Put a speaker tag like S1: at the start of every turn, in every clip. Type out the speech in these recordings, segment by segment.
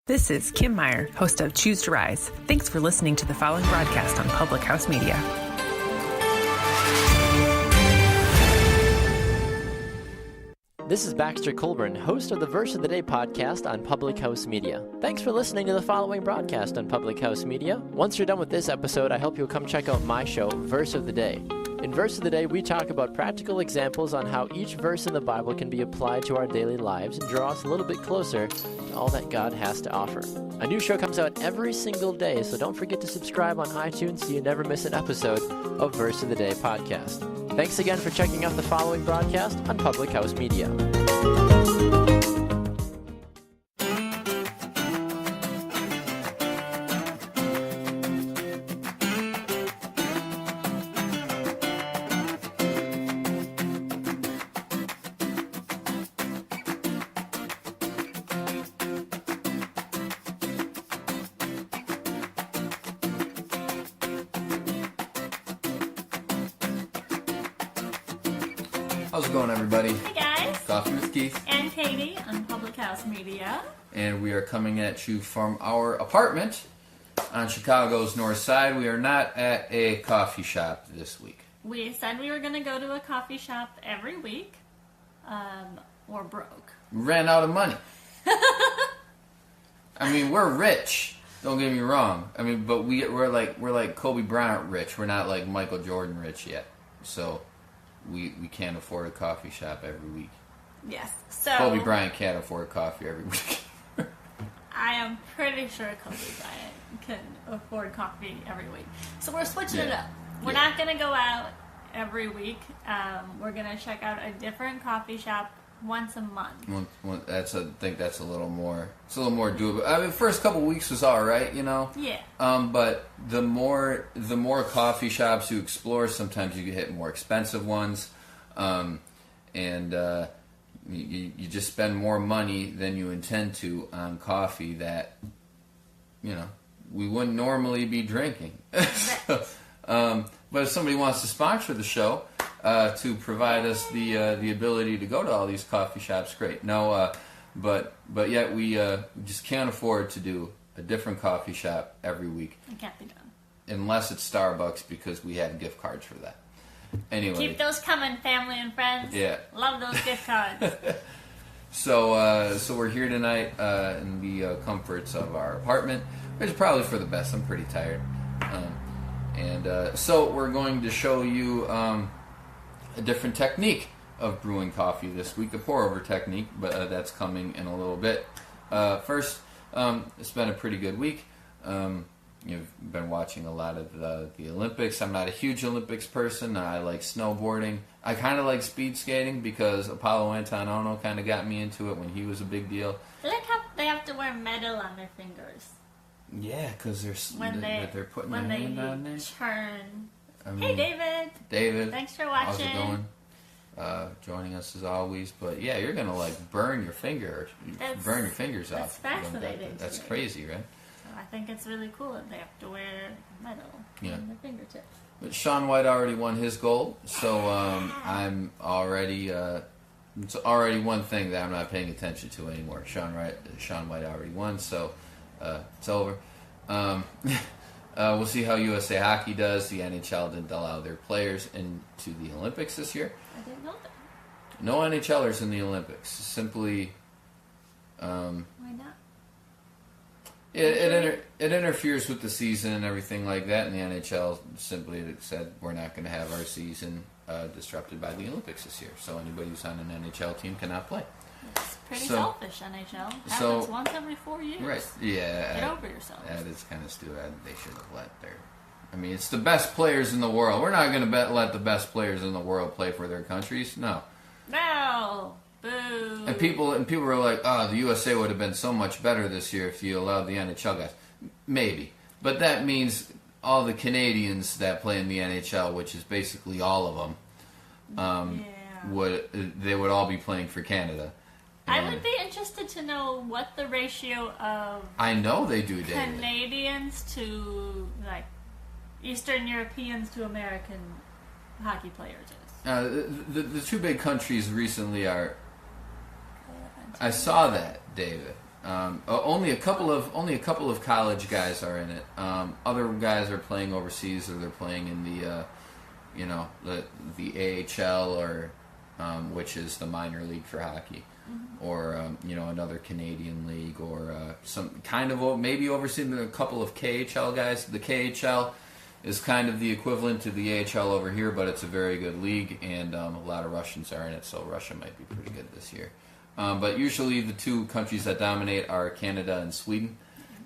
S1: This is Kim Meyer, host of Choose to Rise. Thanks for listening to the following broadcast on Public House Media.
S2: This is Baxter Colburn, host of the Verse of the Day podcast on Public House Media. Thanks for listening to the following broadcast on Public House Media. Once you're done with this episode, I hope you'll come check out my show, Verse of the Day. In Verse of the Day, we talk about practical examples on how each verse in the Bible can be applied to our daily lives and draw us a little bit closer to all that God has to offer. A new show comes out every single day, so don't forget to subscribe on iTunes so you never miss an episode of Verse of the Day podcast. Thanks again for checking out the following broadcast on Public House Media.
S3: How's it going, everybody?
S4: Hey guys!
S3: Coffee with Keith
S4: and Katie on Public House Media.
S3: And we are coming at you from our apartment on Chicago's north side. We are not at a coffee shop this week.
S4: We said we were going to go to a coffee shop every week. We're broke.
S3: We ran out of money. I mean, we're rich. Don't get me wrong. I mean, but we're like Kobe Bryant rich. We're not like Michael Jordan rich yet. So we can't afford a coffee shop every week.
S4: Yes. So
S3: Kobe Bryant can't afford coffee every week.
S4: I am pretty sure Kobe Bryant can afford coffee every week. So we're switching it up. We're not going to go out every week. We're going to check out a different coffee shop once a month.
S3: I think that's a little more. It's a little more doable. I mean, first couple weeks was all right, you know.
S4: Yeah.
S3: But the more coffee shops you explore, sometimes you can hit more expensive ones, and you just spend more money than you intend to on coffee that, you know, we wouldn't normally be drinking. But if somebody wants to sponsor the show, to provide us the ability to go to all these coffee shops, great. No, but yet we just can't afford to do a different coffee shop every week.
S4: It can't be done. Unless
S3: it's Starbucks, because we have gift cards for that. Anyway.
S4: Keep those coming, family and friends.
S3: Yeah.
S4: Love those gift cards.
S3: So we're here tonight in the comforts of our apartment, which is probably for the best. I'm pretty tired. So we're going to show you a different technique of brewing coffee this week, a pour-over technique, but that's coming in a little bit. First, it's been a pretty good week. You've been watching a lot of the Olympics. I'm not a huge Olympics person. I like snowboarding. I kind of like speed skating because Apollo Antonino kind of got me into it when he was a big deal.
S4: I like how they have to wear metal on their fingers.
S3: Yeah, because they're putting their hand on there.
S4: Turn.
S3: I mean,
S4: hey, David.
S3: David.
S4: Thanks for watching.
S3: How's it going? Joining us as always. But yeah, you're gonna like burn your fingers off.
S4: That's fascinating.
S3: That's crazy, right?
S4: So I think it's really cool that they have to wear metal on their fingertips.
S3: But Shaun White already won his gold, so I'm already. It's already one thing that I'm not paying attention to anymore. Shaun White already won, so it's over. We'll see how USA Hockey does. The NHL didn't allow their players into the Olympics this year.
S4: I didn't know that.
S3: No NHLers in the Olympics. Simply,
S4: why not?
S3: It interferes with the season and everything like that, and the NHL simply said we're not going to have our season disrupted by the Olympics this year. So anybody who's on an NHL team cannot play.
S4: It's pretty selfish, NHL. Happens once every 4 years.
S3: Right, yeah.
S4: Get over yourself.
S3: That is kind of stupid. They should have let their... I mean, it's the best players in the world. We're not going to let the best players in the world play for their countries. No.
S4: No. Boo.
S3: And people were like, oh, the USA would have been so much better this year if you allowed the NHL guys. Maybe. But that means all the Canadians that play in the NHL, which is basically all of them, they would all be playing for Canada.
S4: I would be interested to know what the ratio of
S3: I know they do, David.
S4: Canadians to like Eastern Europeans to American hockey players is.
S3: The two big countries recently are. I saw that, David. Only a couple of college guys are in it. Other guys are playing overseas, or they're playing in the AHL, or which is the minor league for hockey, or another Canadian league, or some kind of maybe overseeing a couple of KHL guys. The KHL is kind of the equivalent to the AHL over here, but it's a very good league, and a lot of Russians are in it, so Russia might be pretty good this year. But usually the two countries that dominate are Canada and Sweden.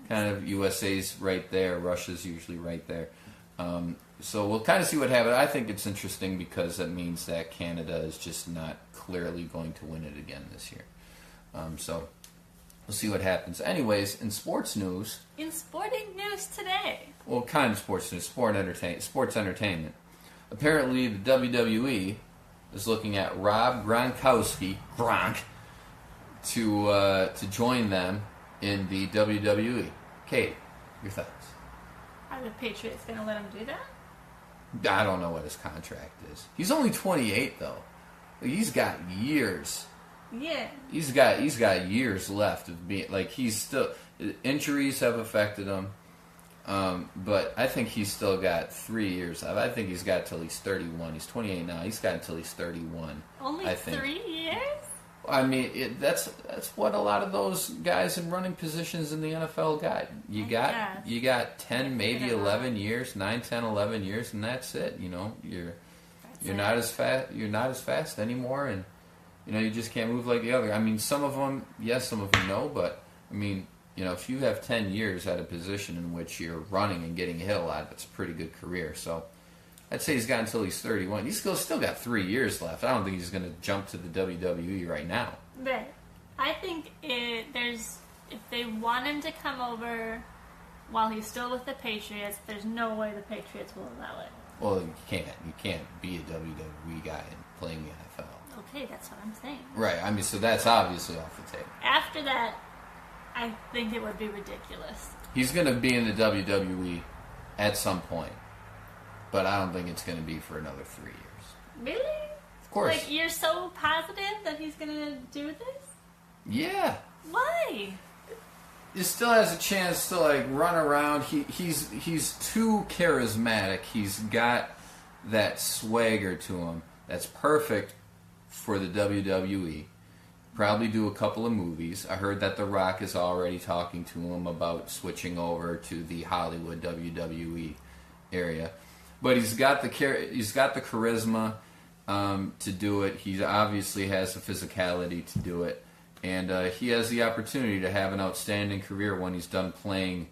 S3: Kind of USA's right there, Russia's usually right there. So we'll kind of see what happens. I think it's interesting because that means that Canada is just not clearly going to win it again this year. So we'll see what happens. Anyways, in sports news...
S4: In sporting news today...
S3: Well, kind of sports news, sports entertainment. Apparently the WWE is looking at Rob Gronkowski, to join them in the WWE. Kate, your thoughts?
S4: Are the Patriots going to let him do that?
S3: I don't know what his contract is. He's only 28, though. He's got years.
S4: Yeah.
S3: He's got years left of being he's still, injuries have affected him. But I think he's still got 3 years. I think he's got till he's 31. He's 28 now. He's got until he's 31.
S4: Only 3 years?
S3: I mean, that's what a lot of those guys in running positions in the NFL got. You got 10, maybe 11 years, 9, 10, 11 years, and that's it. You're not as fast anymore, and you just can't move like the other. I mean, some of them yes, some of them no, but I mean, if you have 10 years at a position in which you're running and getting hit a lot, that's a pretty good career. So I'd say he's got until he's 31. He's still got 3 years left. I don't think he's going to jump to the WWE right now.
S4: But I think if they want him to come over while he's still with the Patriots, there's no way the Patriots will allow it.
S3: Well, you can't be a WWE guy and playing the NFL.
S4: Okay, that's what I'm saying.
S3: Right. I mean, so that's obviously off the table.
S4: After that, I think it would be ridiculous.
S3: He's going to be in the WWE at some point. But I don't think it's going to be for another 3 years.
S4: Really?
S3: Of course.
S4: Like, you're so positive that he's going to do this?
S3: Yeah.
S4: Why?
S3: He still has a chance to, run around. He's too charismatic. He's got that swagger to him that's perfect for the WWE. Probably do a couple of movies. I heard that The Rock is already talking to him about switching over to the Hollywood WWE area. But he's got the charisma to do it. He obviously has the physicality to do it, and he has the opportunity to have an outstanding career when he's done playing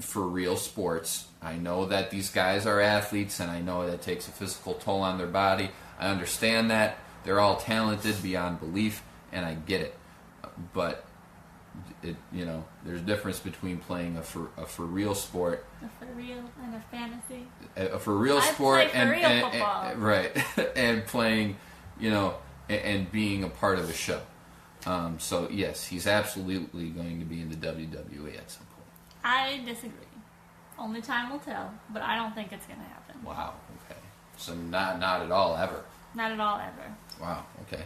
S3: for real sports. I know that these guys are athletes, and I know that takes a physical toll on their body. I understand that. They're all talented beyond belief, and I get it. But there's a difference between playing a for real sport,
S4: a for real and a fantasy.
S3: A for real sport
S4: and football.
S3: Right, and playing, and being a part of a show. So yes, he's absolutely going to be in the WWE at some point.
S4: I disagree. Only time will tell, but I don't think it's going to happen.
S3: Wow. Okay. So not at all ever.
S4: Not at all ever.
S3: Wow. Okay.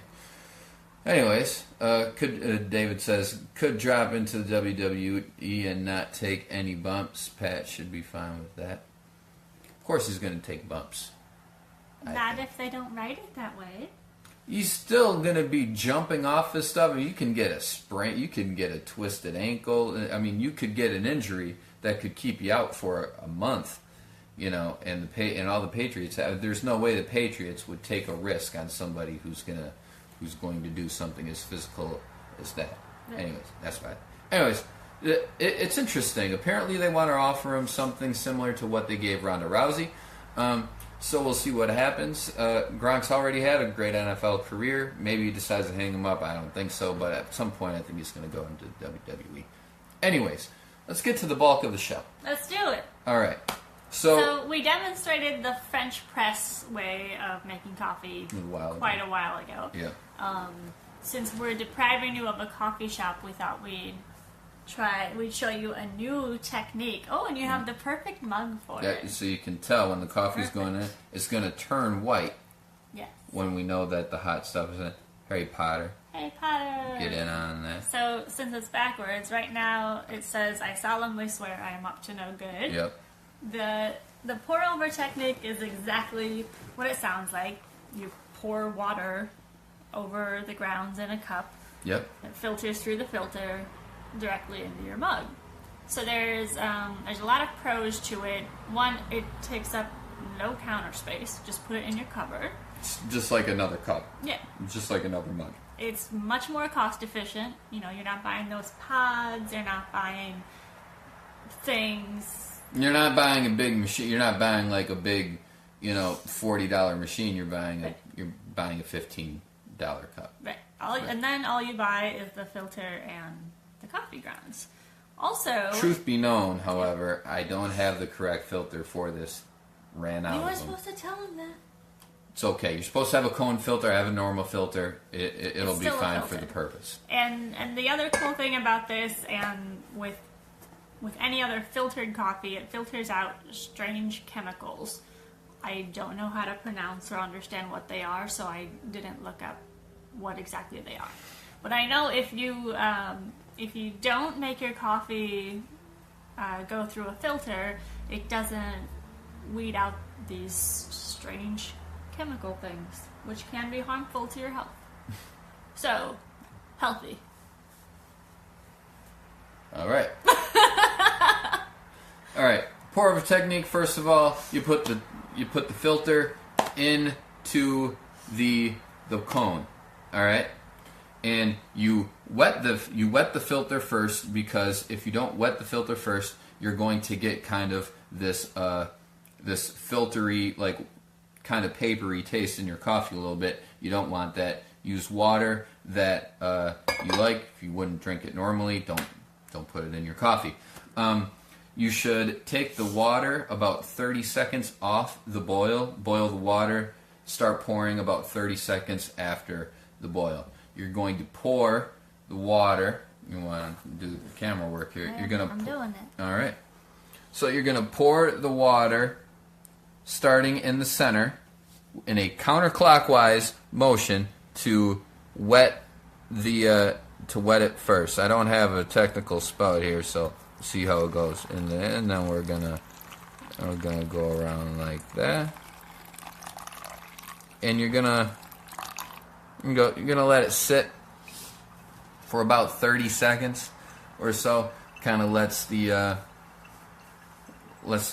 S3: Anyways, David says, could drop into the WWE and not take any bumps. Pat should be fine with that. Of course he's going to take bumps.
S4: Not if they don't write it that way.
S3: He's still going to be jumping off this stuff. You can get a sprain. You can get a twisted ankle. I mean, you could get an injury that could keep you out for a month. And all the Patriots have. There's no way the Patriots would take a risk on somebody who's going to do something as physical as that. Anyways, that's right. Anyways, it's interesting. Apparently they want to offer him something similar to what they gave Ronda Rousey. So we'll see what happens. Gronk's already had a great NFL career. Maybe he decides to hang him up. I don't think so. But at some point I think he's going to go into WWE. Anyways, let's get to the bulk of the show.
S4: Let's do it.
S3: All right.
S4: So we demonstrated the French press way of making coffee quite a while ago.
S3: Yeah.
S4: Since we're depriving you of a coffee shop, we thought we'd show you a new technique. Oh, and you have the perfect mug for it.
S3: So you can tell when the coffee's going in, it's going to turn white.
S4: Yes.
S3: When we know that the hot stuff is in it. Harry Potter.
S4: Hey, Potter.
S3: get in on that.
S4: So, since it's backwards, right now it says, I solemnly swear I am up to no good.
S3: Yep.
S4: The pour over technique is exactly what it sounds like. You pour water over the grounds in a cup.
S3: Yep.
S4: It filters through the filter directly into your mug. So there's a lot of pros to it. One, it takes up no counter space. Just put it in your cupboard.
S3: It's just like another cup.
S4: Yeah.
S3: Just like another mug.
S4: It's much more cost efficient. You know, you're not buying those pods. You're not buying things.
S3: You're not buying a big machine. You're not buying like a big, $40 machine. You're buying a $15 cup.
S4: Right. And then all you buy is the filter and the coffee grounds. Also,
S3: Truth be known, however, I don't have the correct filter for this. Ran out
S4: you
S3: of
S4: were
S3: them.
S4: supposed to tell him that.
S3: It's okay. You're supposed to have a cone filter. I have a normal filter. It'll be
S4: still a
S3: fine for
S4: filter.
S3: the purpose.
S4: And the other cool thing about this, and with any other filtered coffee, it filters out strange chemicals. I don't know how to pronounce or understand what they are, so I didn't look up what exactly they are. But I know if you don't make your coffee go through a filter, it doesn't weed out these strange chemical things, which can be harmful to your health. So, healthy.
S3: All right. All right. Pour over technique. First of all, you put the filter into the cone. All right. And you wet the filter first, because if you don't wet the filter first, you're going to get kind of this filtery, like kind of papery taste in your coffee a little bit. You don't want that. Use water that you like. If you wouldn't drink it normally, don't put it in your coffee. You should take the water about 30 seconds off the boil. Boil the water. Start pouring about 30 seconds after the boil. You're going to pour the water. You want to do the camera work here. I'm
S4: doing it.
S3: All right. So you're going to pour the water starting in the center in a counterclockwise motion to wet it first. I don't have a technical spout here, so see how it goes. And then we're gonna go around like that. And you're gonna let it sit for about 30 seconds or so. Kind of lets the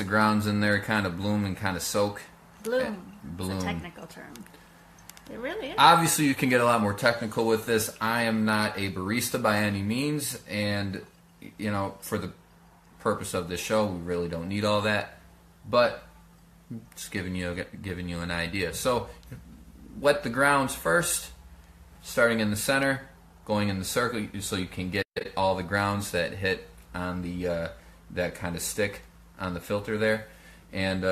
S3: grounds in there kind of bloom and kind of soak.
S4: Bloom. It's a technical term. It really is.
S3: Obviously, you can get a lot more technical with this. I am not a barista by any means, and for the purpose of this show, we really don't need all that. But just giving you an idea. So, wet the grounds first, starting in the center, going in the circle, so you can get all the grounds that hit on the that kind of stick on the filter there, and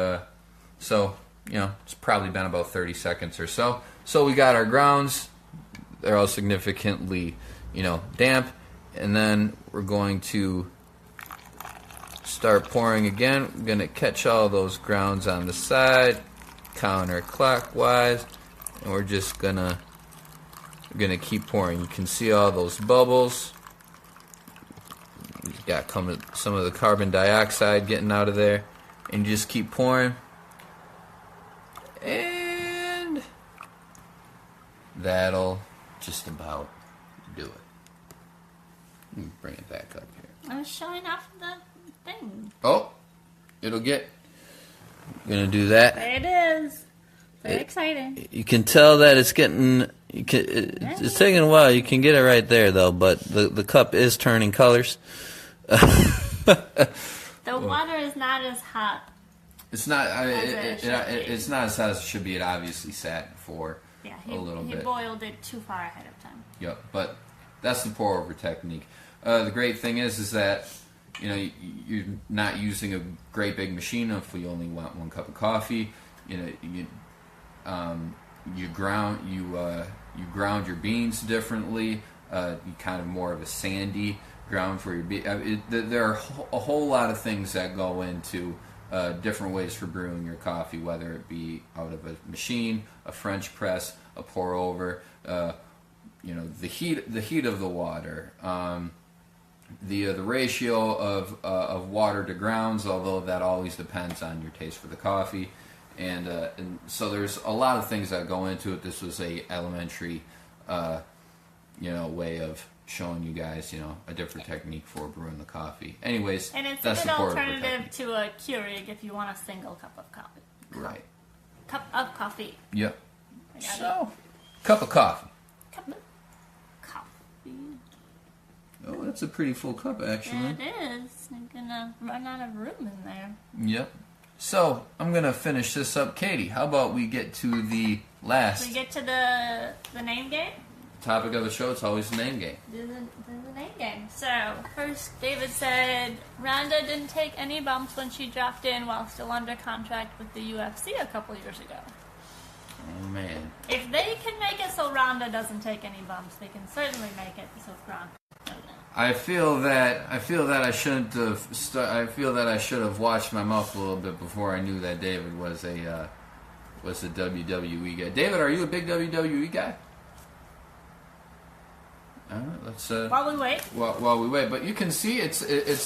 S3: it's probably been about 30 seconds or so. So we got our grounds; they're all significantly, damp, and then we're going to start pouring again. We're going to catch all those grounds on the side, counterclockwise, and we're just gonna keep pouring. You can see all those bubbles. You got some of the carbon dioxide getting out of there, and you just keep pouring. And that'll just about do it. Let me bring it back up here.
S4: I was showing off the thing.
S3: Oh, it'll get. I'm gonna do that.
S4: There it is. Very exciting.
S5: You can tell that it's getting. It's taking a while. You can get it right there though, but the cup is turning colors.
S4: The water is not as hot.
S3: It's not. It's not as hot as it should be. It obviously sat for a little bit.
S4: He boiled it too far ahead of time.
S3: Yep, but that's the pour over technique. The great thing is that you're not using a great big machine. If you only want one cup of coffee, you ground your beans differently. You kind of more of a sandy ground for your beans. There are a whole lot of things that go into different ways for brewing your coffee, whether it be out of a machine, a French press, a pour over. the heat of the water, the ratio of water to grounds, although that always depends on your taste for the coffee, and so there's a lot of things that go into it. This was a elementary, way of showing you guys, a different technique for brewing the coffee. Anyways,
S4: and it's
S3: that's
S4: a good
S3: the
S4: alternative to a Keurig if you want a single cup of coffee.
S3: Right.
S4: Cup of coffee.
S3: Yep. So, cup of coffee.
S4: Cup of coffee.
S3: Oh, that's a pretty full cup, actually.
S4: It is. I'm gonna run out of room in there.
S3: Yep. So, I'm gonna finish this up. Katie, how about we get to the last
S4: We get to the name game?
S3: topic of the show? It's always the name game.
S4: Do the name game. So, first, David said Rhonda didn't take any bumps when she dropped in while still under contract with the UFC a couple years ago.
S3: Oh, man.
S4: If they can make it so Rhonda doesn't take any bumps, they can certainly make it so Gronk doesn't.
S3: I feel that I shouldn't have. I feel that I should have watched my mouth a little bit before I knew that David was a WWE guy. David, are you a big WWE guy? All right, let's.
S4: While we wait.
S3: While we wait, but you can see it's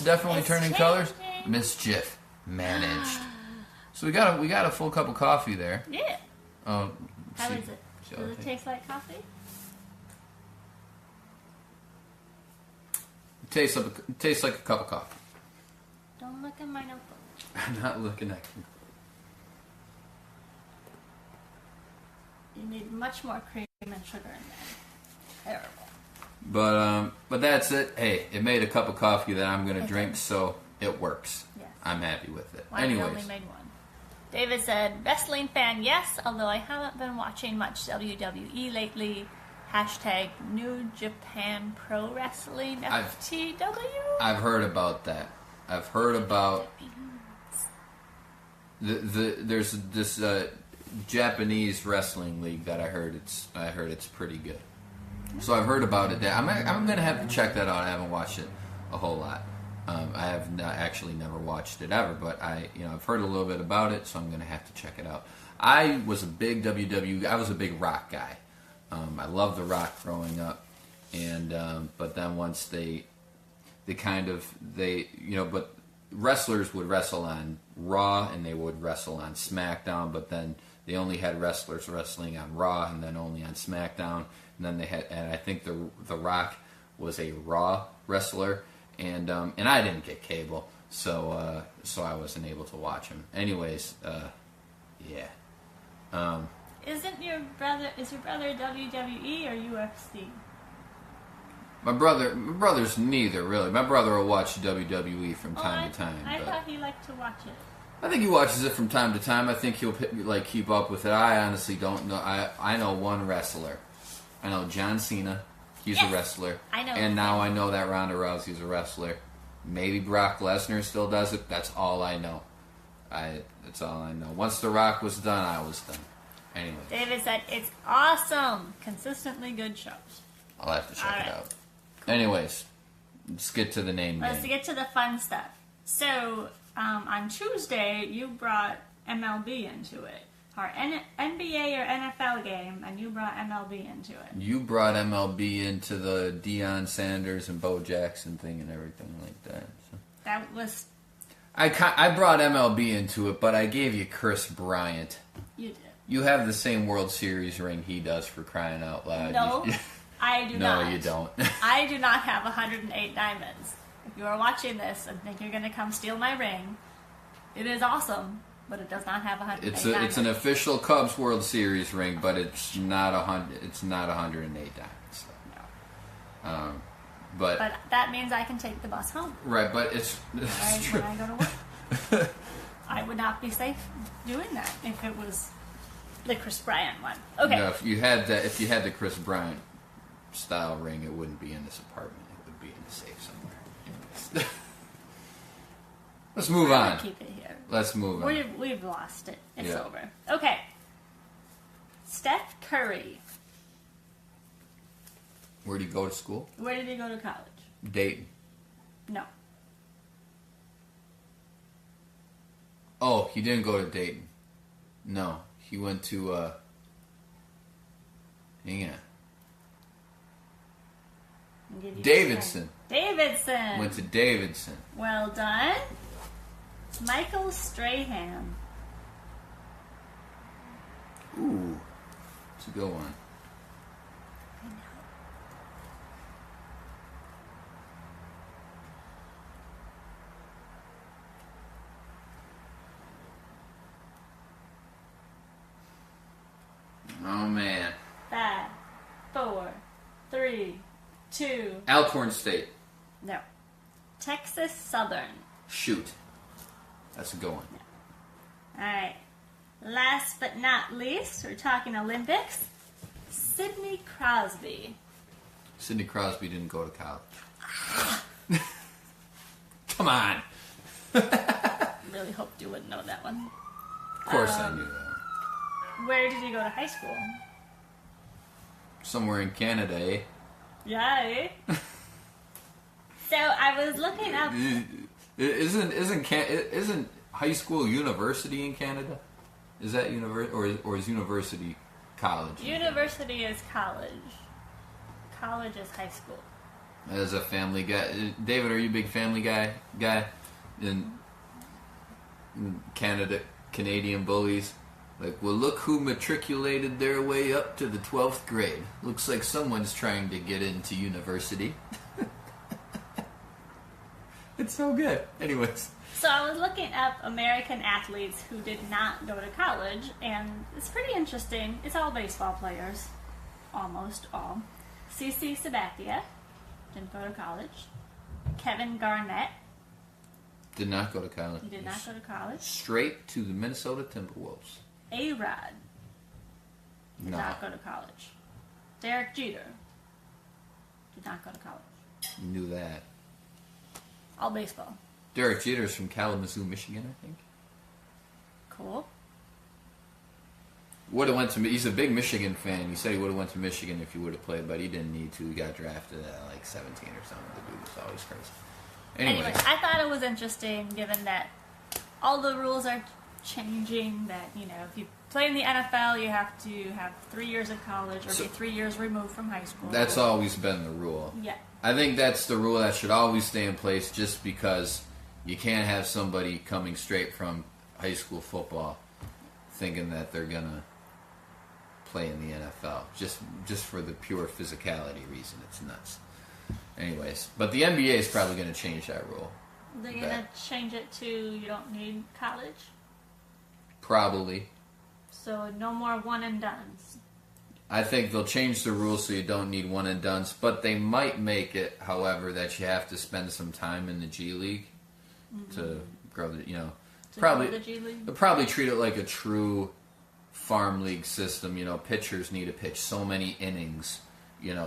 S3: definitely
S4: It's
S3: turning
S4: changing.
S3: colors. Mischief managed. So we got a full cup of coffee there.
S4: Yeah.
S3: Oh,
S4: How
S3: see.
S4: is it? Does it taste like coffee?
S3: It tastes like a cup of coffee.
S4: Don't look in my notebook.
S3: I'm not looking at you.
S4: You need much more cream and sugar in there. Terrible.
S3: But that's it. Hey, it made a cup of coffee that I'm gonna drink, so it works.
S4: Yes.
S3: I'm happy with it.
S4: Why
S3: Anyways,
S4: we only made one. David said, wrestling fan, yes, although I haven't been watching much WWE lately. Hashtag New Japan Pro Wrestling FTW.
S3: I've heard about that. I've heard about there's this Japanese wrestling league that I heard it's pretty good. So I've heard about it. I'm gonna have to check that out. I haven't watched it a whole lot. I have actually never watched it ever, but I've heard a little bit about it, so I'm gonna have to check it out. I was a big WWE. I was a big Rock guy. I loved The Rock growing up, and but then once but wrestlers would wrestle on Raw and they would wrestle on SmackDown, but then they only had wrestlers wrestling on Raw and then only on SmackDown, and then and I think the Rock was a Raw wrestler, and I didn't get cable, so I wasn't able to watch him. Anyways, yeah.
S4: Is your brother WWE or UFC?
S3: My brother's neither, really. My brother will watch WWE from time to time.
S4: I
S3: but
S4: thought he liked to watch it.
S3: I think he watches it from time to time. I think he'll keep up with it. I honestly don't know. I know one wrestler. I know John Cena. He's a wrestler.
S4: I know.
S3: And now I know that Ronda Rousey's a wrestler. Maybe Brock Lesnar still does it. That's all I know. That's all I know. Once The Rock was done, I was done. Anyway.
S4: David said, it's awesome. Consistently good shows.
S3: I'll have to check it out.
S4: Cool.
S3: Anyways, let's get to the name game.
S4: Let's get to the fun stuff. So, on Tuesday, you brought MLB into it. Our NBA or NFL game, and you brought MLB into it.
S3: You brought MLB into the Deion Sanders and Bo Jackson thing and everything like that. So.
S4: That was...
S3: I brought MLB into it, but I gave you Chris Bryant.
S4: You did.
S3: You have the same World Series ring he does, for crying out loud.
S4: No, I do not.
S3: No, you don't.
S4: I do not have 108 diamonds. If you are watching this and think you're going to come steal my ring, it is awesome, but it does not have 108 diamonds.
S3: It's an official Cubs World Series ring, but it's not 108 diamonds. So.
S4: No.
S3: But
S4: that means I can take the bus home.
S3: Right, but it's true.
S4: When I go to work. I would not be safe doing that if it was the Chris Bryant one. Okay.
S3: No, if you had the Chris Bryant style ring, it wouldn't be in this apartment. It would be in the safe somewhere. Let's move on.
S4: Keep it here.
S3: Let's move on.
S4: We've lost it. It's
S3: Yeah.
S4: over. Okay. Steph Curry.
S3: Where did he go to school?
S4: Where did he go to college?
S3: Dayton.
S4: No.
S3: Oh, he didn't go to Dayton. No, he went to. Hang on.
S4: I'll give you
S3: Davidson.
S4: Davidson.
S3: Went to Davidson.
S4: Well done. Michael Strahan.
S3: Ooh, it's a good one.
S4: I know.
S3: Oh man.
S4: 5, 4, 3, 2.
S3: Alcorn State.
S4: No. Texas Southern.
S3: Shoot. That's a good one.
S4: All right. Last but not least, we're talking Olympics. Sidney Crosby.
S3: Sidney Crosby didn't go to college. Come on.
S4: Really hoped you wouldn't know that one.
S3: Of course I knew that.
S4: Where did you go to high school?
S3: Somewhere in Canada, eh?
S4: Yeah. So I was looking up.
S3: Isn't high school university in Canada? Is that or is university college?
S4: University is college. College is high school.
S3: As a Family Guy, David, are you a big Family Guy in Canada? Canadian bullies, like, well, look who matriculated their way up to the 12th grade. Looks like someone's trying to get into university. It's so good. Anyways.
S4: So I was looking up American athletes who did not go to college, and it's pretty interesting. It's all baseball players. Almost all. CC Sabathia didn't go to college. Kevin Garnett.
S3: Did not go to college.
S4: He did not go to college.
S3: Straight to the Minnesota Timberwolves.
S4: A-Rod did
S3: No.
S4: not go to college. Derek Jeter did not go to college.
S3: You knew that.
S4: All baseball.
S3: Derek Jeter's from Kalamazoo, Michigan, I think.
S4: Cool.
S3: Would have went to. He's a big Michigan fan. He said he would have went to Michigan if he would have played, but he didn't need to. He got drafted at like 17 or something. The dude was always crazy.
S4: Anyway, I thought it was interesting, given that all the rules are changing. That, you know, if you play in the NFL, you have to have 3 years of college or be 3 years removed from high school.
S3: That's always been the rule.
S4: Yeah.
S3: I think that's the rule that should always stay in place, just because you can't have somebody coming straight from high school football thinking that they're gonna play in the NFL just for the pure physicality reason. It's nuts. Anyways, but the NBA is probably going to change that rule.
S4: They're going to change it to you don't need college?
S3: Probably.
S4: So no more one and dones.
S3: I think they'll change the rules so you don't need one and dones, but they might make it, however, that you have to spend some time in the G League to grow the,
S4: Grow the G League?
S3: They'll probably treat it like a true farm league system. Pitchers need to pitch so many innings,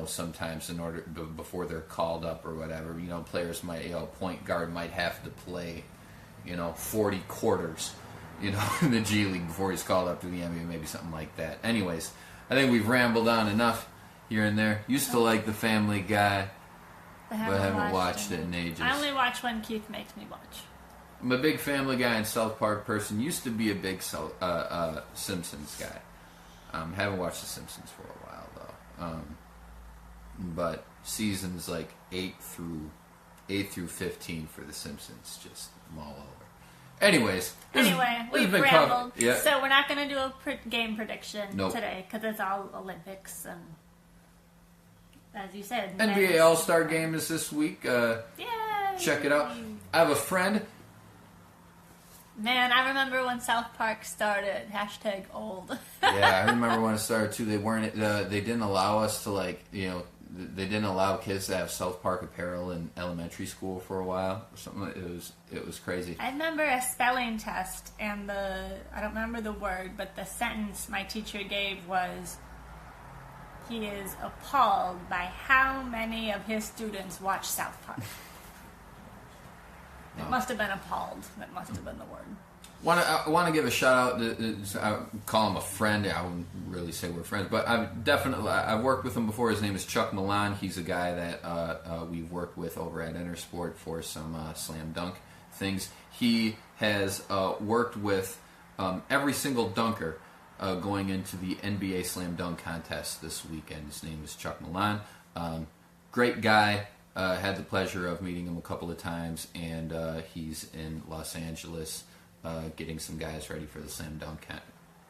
S3: sometimes in order before they're called up or whatever. Players might, point guard might have to play, 40 quarters, in the G League before he's called up to the NBA, maybe something like that. Anyways, I think we've rambled on enough here and there. Used to like the Family Guy, but haven't watched it in ages.
S4: I only watch when Keith makes me watch.
S3: I'm a big Family Guy and South Park person. Used to be a big Simpsons guy. Haven't watched The Simpsons for a while, though. But seasons like 8 through 15 for The Simpsons, just I'm all over. Anyways,
S4: we've rambled.
S3: Yeah.
S4: So we're not going to do a game prediction
S3: Nope.
S4: today because it's all Olympics and, as you said,
S3: NBA All-Star Game is this week.
S4: Yay!
S3: Check it out. I have a friend.
S4: Man, I remember when South Park started. #old.
S3: Yeah, I remember when it started too. They didn't allow us to they didn't allow kids to have South Park apparel in elementary school for a while or something. It was crazy.
S4: I remember a spelling test, and I don't remember the word, but the sentence my teacher gave was, he is appalled by how many of his students watch South Park. It must have been appalled. That must have been the word.
S3: I want to give a shout out. I call him a friend. I wouldn't really say we're friends, but I've worked with him before. His name is Chuck Milan. He's a guy that we've worked with over at Intersport for some slam dunk things. He has worked with every single dunker going into the NBA slam dunk contest this weekend. His name is Chuck Milan. great guy. Had the pleasure of meeting him a couple of times, and he's in Los Angeles getting some guys ready for the slam dunk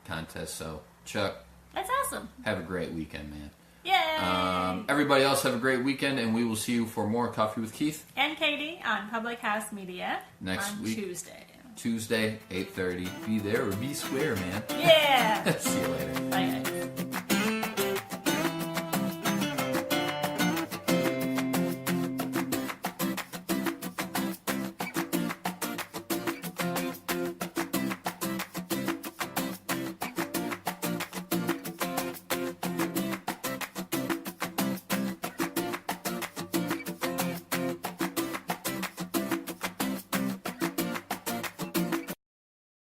S3: contest. So, Chuck,
S4: that's awesome.
S3: Have a great weekend, man.
S4: Yay!
S3: Everybody else have a great weekend, and we will see you for more Coffee with Keith
S4: and Katie on Public House Media
S3: next
S4: on
S3: week.
S4: Tuesday,
S3: 8:30. Be there or be square, man.
S4: Yeah!
S3: See you later.
S4: Bye, guys.